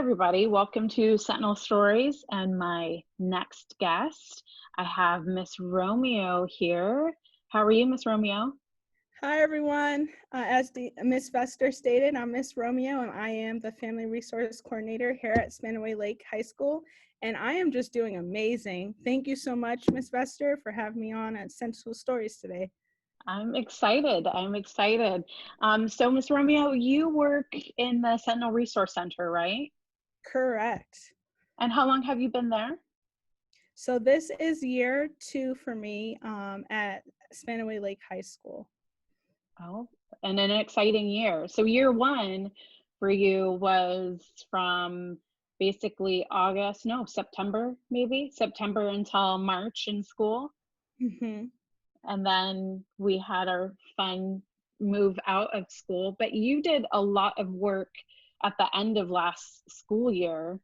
everybody. Welcome to Sentinel Stories and my next guest. I have Miss Romeo here. How are you, Miss Romeo? Hi, everyone. As the Miss Vester stated, I'm Miss Romeo, and I am the Family Resource Coordinator here at Spanaway Lake High School, and I am just doing amazing. Thank you so much, Miss Vester, for having me on at Sentinel Stories today. I'm excited. I'm excited. So, Miss Romeo, you work in the Sentinel Resource Center, right? Correct. And how long have you been there? So this is year 2 for me at Spanaway Lake High School. Oh, and an exciting year. So, year one for you was from basically August, no, September, maybe September until March in school. hmm And then we had our fun move out of school. But you did a lot of work at the end of last school year,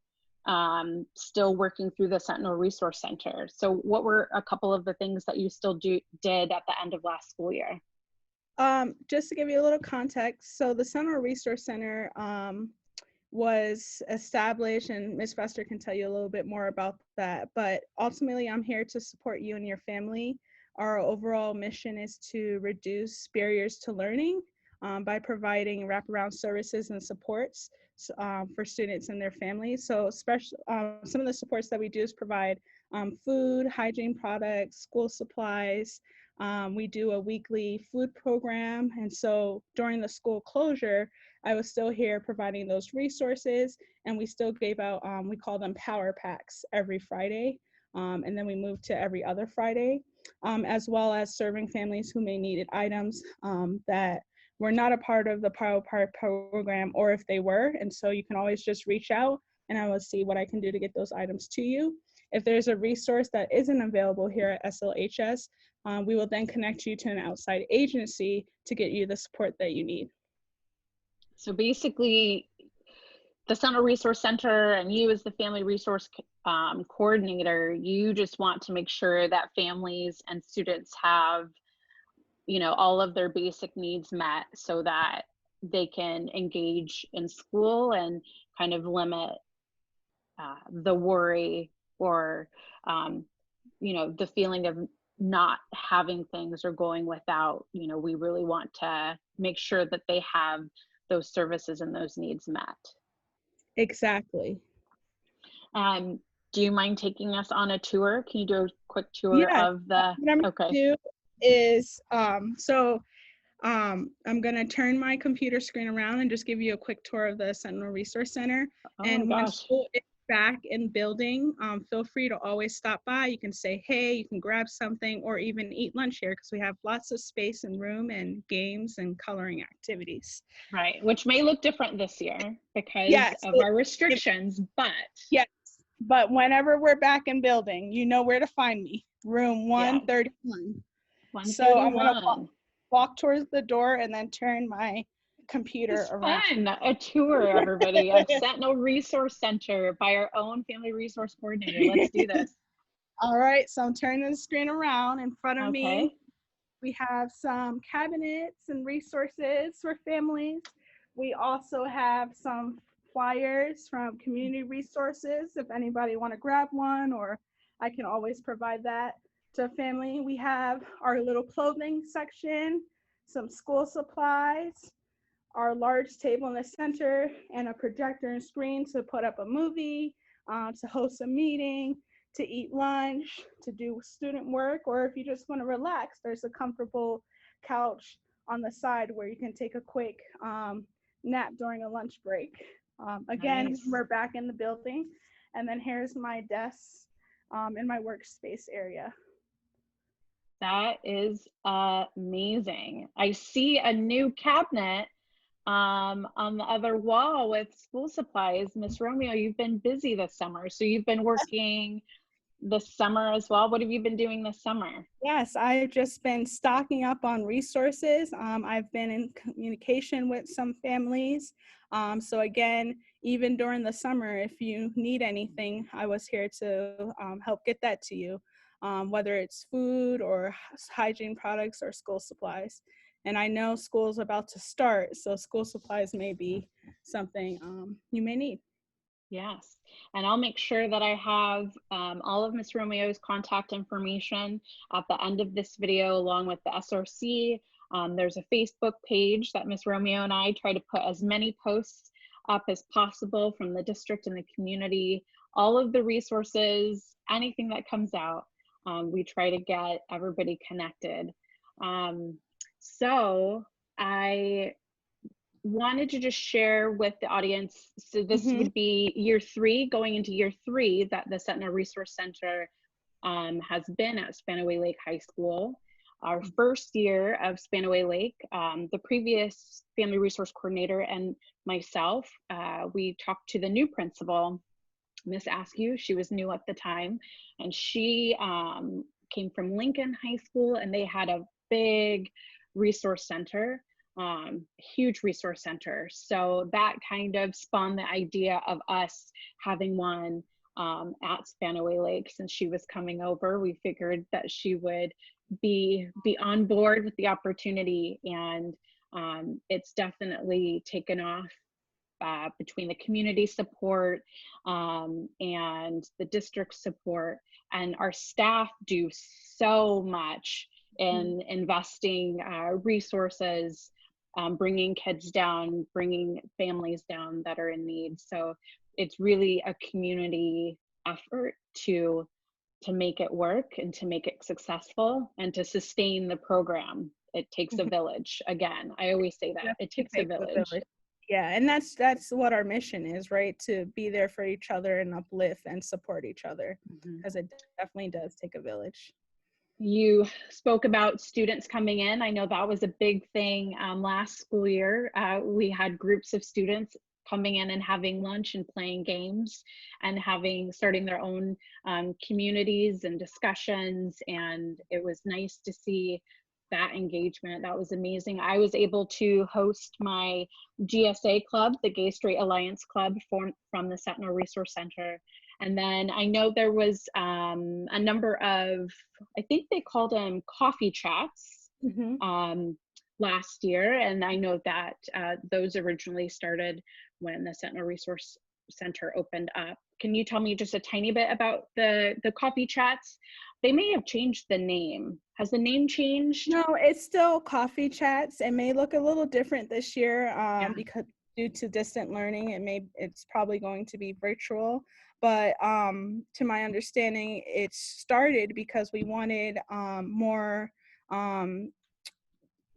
still working through the Sentinel Resource Center. So, what were a couple of the things that you still did at the end of last school year? Just to give you a little context, so the Sentinel Resource Center was established, and Ms. Vester can tell you a little bit more about that. But ultimately, I'm here to support you and your family. Our overall mission is to reduce barriers to learning by providing wraparound services and supports for students and their families. So, some of the supports that we do is provide food, hygiene products, school supplies. We do a weekly food program. And so during the school closure, I was still here providing those resources, and we still gave out, we call them power packs every Friday. And then we moved to every other Friday, as well as serving families who may needed items that were not a part of the Power Pack program, or if they were. And so you can always just reach out and I will see what I can do to get those items to you. If there's a resource that isn't available here at SLHS, we will then connect you to an outside agency to get you the support that you need. So, basically, the Sentinel Resource Center and you as the family resource coordinator, you just want to make sure that families and students have, all of their basic needs met so that they can engage in school and kind of limit the worry or, um, the feeling of not having things or going without. We really want to make sure that they have those services and those needs met. Exactly. Um, do you mind taking us on a tour? Can you do a quick tour Yeah. of the, What I'm going okay. to do is, I'm going to turn my computer screen around and just give you a quick tour of the Sentinel Resource Center. Oh my And when gosh. school is back in building, feel free to always stop by. You can say, hey, you can grab something or even eat lunch here because we have lots of space and room and games and coloring activities. Right, which may look different this year because Yes. of our restrictions, but Yes, but whenever we're back in building, you know where to find me, room yeah, 131. So I'm gonna 131. walk towards the door and then turn my computer This is around. fun. A tour, everybody, of Sentinel Resource Center by our own family resource coordinator. Let's do this. All right, so I'm turning the screen around. In front of me, Okay. we have some cabinets and resources for families. We also have some flyers from community resources if anybody want to grab one, or I can always provide that to family. We have our little clothing section, some school supplies, our large table in the center, and a projector and screen to put up a movie, to host a meeting, to eat lunch, to do student work, or if you just want to relax, there's a comfortable couch on the side where you can take a quick nap during a lunch break. Again, Nice. we're back in the building, and then here's my desk in my workspace area. That is amazing. I see a new cabinet on the other wall with school supplies. Miss Romeo, you've been busy this summer. So you've been working this summer as well. What have you been doing this summer? Yes, I've just been stocking up on resources. I've been in communication with some families. So again, even during the summer, if you need anything, I was here to help get that to you, whether it's food or hygiene products or school supplies. And I know school's about to start, so school supplies may be something you may need. Yes, and I'll make sure that I have all of Miss Romeo's contact information at the end of this video, along with the SRC. There's a Facebook page that Miss Romeo and I try to put as many posts up as possible from the district and the community. All of the resources, anything that comes out, we try to get everybody connected. Um, so I wanted to just share with the audience. So this Hmm. would be year 3, going into year 3, that the Sentinel Resource Center has been at Spanaway Lake High School. Our first year of Spanaway Lake, the previous family resource coordinator and myself, we talked to the new principal, Miss Askew. She was new at the time, and she came from Lincoln High School, and they had a big resource center, huge resource center. So that kind of spawned the idea of us having one at Spanaway Lake. Since she was coming over, we figured that she would be on board with the opportunity, and it's definitely taken off between the community support and the district support. And our staff do so much in investing resources, bringing kids down, bringing families down that are in need. So it's really a community effort to make it work and to make it successful and to sustain the program. It takes a village. Again, I always say that it Definitely takes a takes a village. village. Yeah, and that's what our mission is, right? To be there for each other and uplift and support each other, Mhm. because it definitely does take a village. You spoke about students coming in. I know that was a big thing last school year. We had groups of students coming in and having lunch and playing games and starting their own communities and discussions. And it was nice to see that engagement. That was amazing. I was able to host my GSA club, the Gay Straight Alliance Club, from the Sentinel Resource Center. And then I know there was a number of, I think they called them coffee chats Hmm. um, last year. And I know that those originally started when the Sentinel Resource Center opened up. Can you tell me just a tiny bit about the coffee chats? They may have changed the name. Has the name changed? No, it's still coffee chats. It may look a little different this year Yeah. because due to distant learning, it's probably going to be virtual. But to my understanding, it started because we wanted um,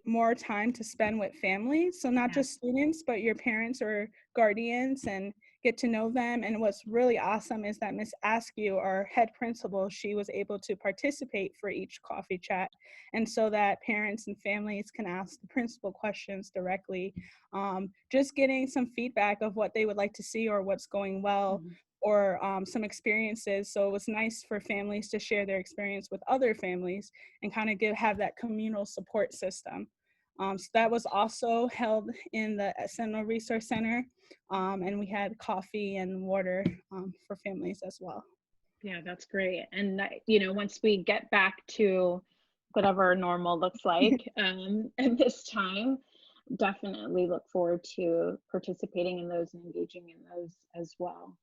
more time to spend with families. So not Yeah. just students, but your parents or guardians, and get to know them. And what's really awesome is that Miss Askew, our head principal, she was able to participate for each coffee chat. And so that parents and families can ask the principal questions directly, just getting some feedback of what they would like to see or what's going well, Mhm. or some experiences. So it was nice for families to share their experience with other families and kind of have that communal support system. So that was also held in the Sentinel Resource Center, and we had coffee and water for families as well. Yeah, that's great. And once we get back to whatever normal looks like at this time, definitely look forward to participating in those and engaging in those as well.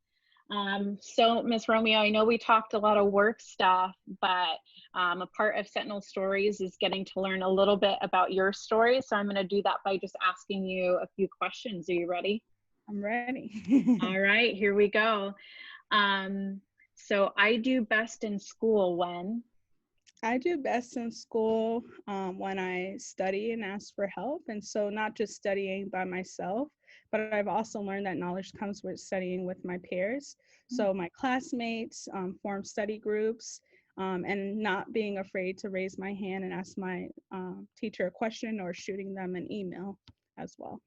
So Miss Romeo, I know we talked a lot of work stuff, but a part of Sentinel Stories is getting to learn a little bit about your story. So I'm going to do that by just asking you a few questions. Are you ready? I'm ready. All right, here we go. Um, so I do best in school when. I do best in school when I study and ask for help. And so, not just studying by myself, but I've also learned that knowledge comes with studying with my peers. So, my classmates form study groups, and not being afraid to raise my hand and ask my teacher a question, or shooting them an email as well.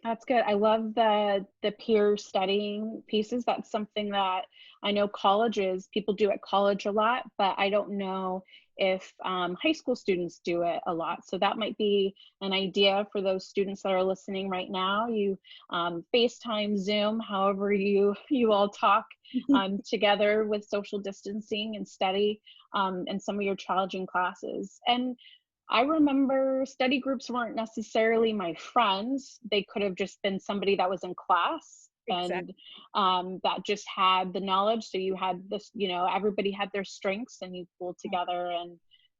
That's good. I love the peer studying pieces. That's something that I know colleges, people do at college a lot, but I don't know if high school students do it a lot. So that might be an idea for those students that are listening right now. You FaceTime, Zoom, however you all talk together with social distancing and study in some of your challenging classes. And I remember study groups weren't necessarily my friends. They could have just been somebody that was in class. Exactly. and that just had the knowledge. So you had this, everybody had their strengths and you pulled together and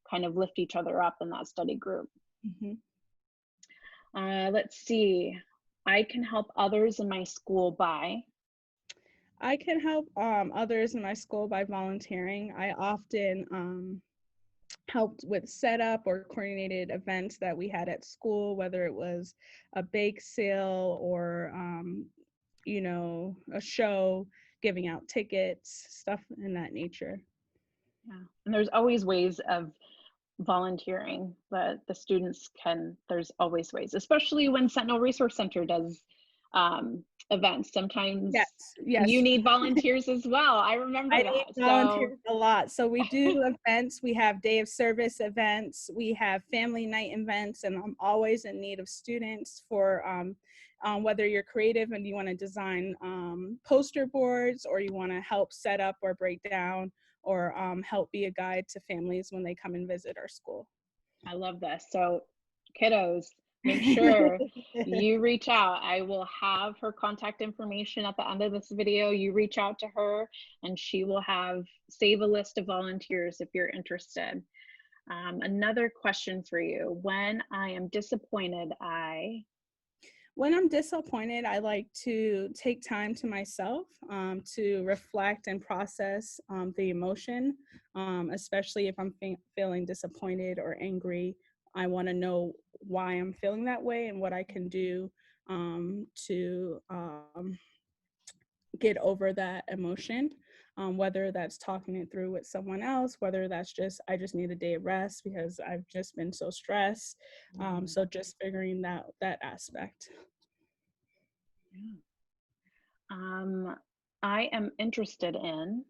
kind of lift each other up in that study group. Mhm. Let's see. I can help others in my school by. I can help others in my school by volunteering. I often helped with setup or coordinated events that we had at school, whether it was a bake sale or, a show, giving out tickets, stuff in that nature. Yeah. And there's always ways of volunteering, but the students can, there's always ways, especially when Sentinel Resource Center does events. Yes, Sometimes you yes. need volunteers as well. I I remember need that. So volunteers a lot. So we do events. We have day of service events. We have family night events, and I'm always in need of students for whether you're creative and you want to design poster boards, or you want to help set up or break down, or help be a guide to families when they come and visit our school. I love this. So kiddos, make sure you reach out. I will have her contact information at the end of this video. You reach out to her and she will save a list of volunteers if you're interested. Another question for you. When I am disappointed, When I'm disappointed, I like to take time to myself to reflect and process the emotion, especially if I'm feeling disappointed or angry. I want to know why I'm feeling that way and what I can do to get over that emotion, whether that's talking it through with someone else, whether that's just, I just need a day of rest because I've just been so stressed. So just figuring that aspect. yeah. I am interested in.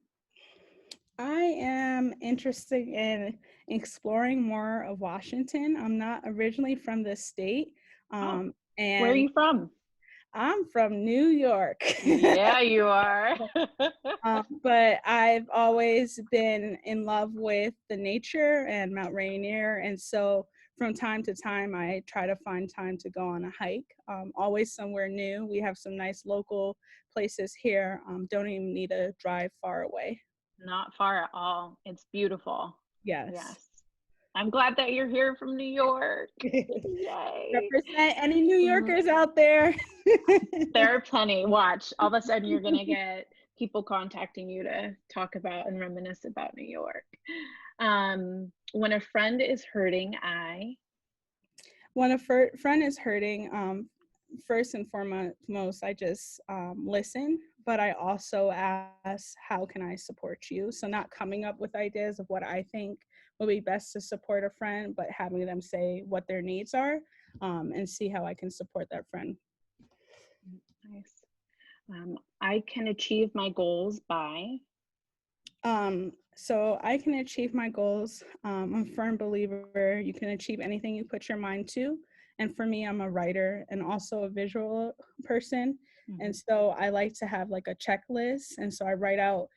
I am interested in exploring more of Washington. I'm not originally from this state, Oh, where are and you from? I'm from New York. Yeah, you are. But I've always been in love with the nature and Mount Rainier. And so from time to time, I try to find time to go on a hike, always somewhere new. We have some nice local places here. Don't even need to drive far away. Not far at all. It's beautiful. Yes. Yes. I'm glad that you're here from New York. Yay. Represent any New Mm, Yorkers out there. there are plenty. Watch. All of a sudden, you're going to get people contacting you to talk about and reminisce about New York. When a friend is hurting, When a friend is hurting, first and foremost, I just listen, but I also ask, how can I support you? So not coming up with ideas of what I think would be best to support a friend, but having them say what their needs are, and see how I can support that friend. nice. I can achieve my goals by. So I can achieve my goals. I'm a firm believer you can achieve anything you put your mind to. And for me, I'm a writer and also a visual person. And so I like to have like a checklist. And so I write out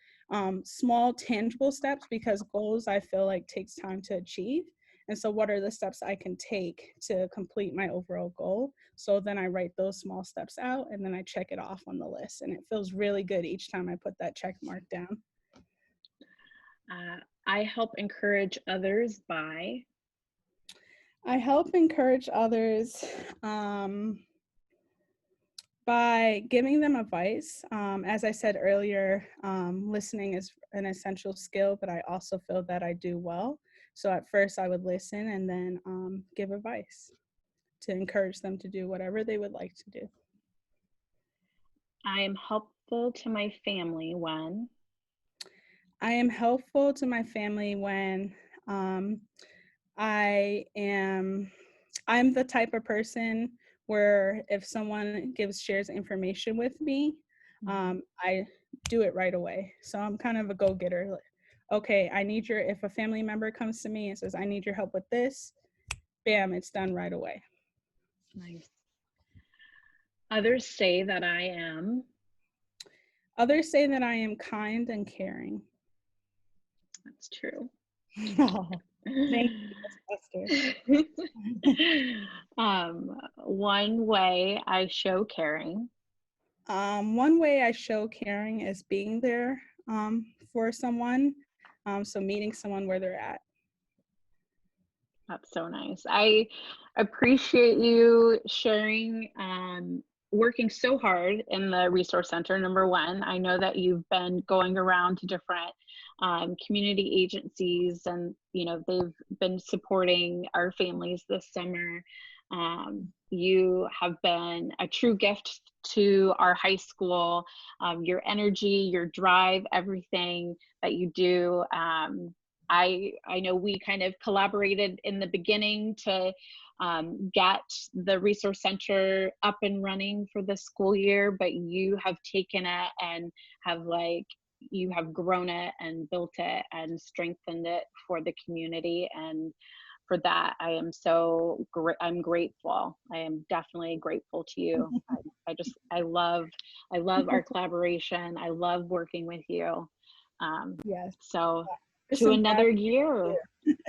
small tangible steps, because goals I feel like takes time to achieve. And so what are the steps I can take to complete my overall goal? So then I write those small steps out and then I check it off on the list. And it feels really good each time I put that check mark down. I help encourage others by. I help encourage others by giving them advice. As I said earlier, listening is an essential skill, but I also feel that I do well. So at first I would listen and then give advice to encourage them to do whatever they would like to do. I am helpful to my family when. I am helpful to my family when um, I'm the type of person where if someone shares information with me, I do it right away. So I'm kind of a go-getter. Like, okay, if a family member comes to me and says, I need your help with this, bam, it's done right away. Nice. Others say that I am. Others say that I am kind and caring. That's true. Oh, thank you, Esther. One way I show caring. One way I show caring is being there for someone. So meeting someone where they're at. That's so nice. I appreciate you sharing, working so hard in the resource center. Number one, I know that you've been going around to different community agencies, and they've been supporting our families this summer. You have been a true gift to our high school. Your energy, your drive, everything that you do. I know we kind of collaborated in the beginning to get the resource center up and running for the school year, but you have taken it and you have grown it and built it and strengthened it for the community. And for that, I'm grateful. I am definitely grateful to you. I love our collaboration. I love working with you. Yes. So There's to some another year.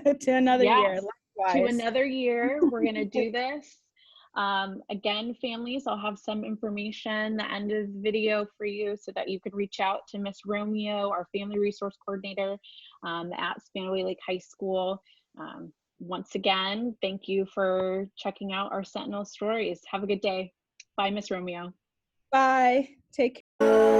to another year. Yes, to Likewise. another year. We're going to do this. Again, families, I'll have some information at the end of the video for you so that you can reach out to Miss Romeo, our family resource coordinator at Spanaway Lake High School. Once again, thank you for checking out our Sentinel Stories. Have a good day. Bye, Miss Romeo. Bye. Take care.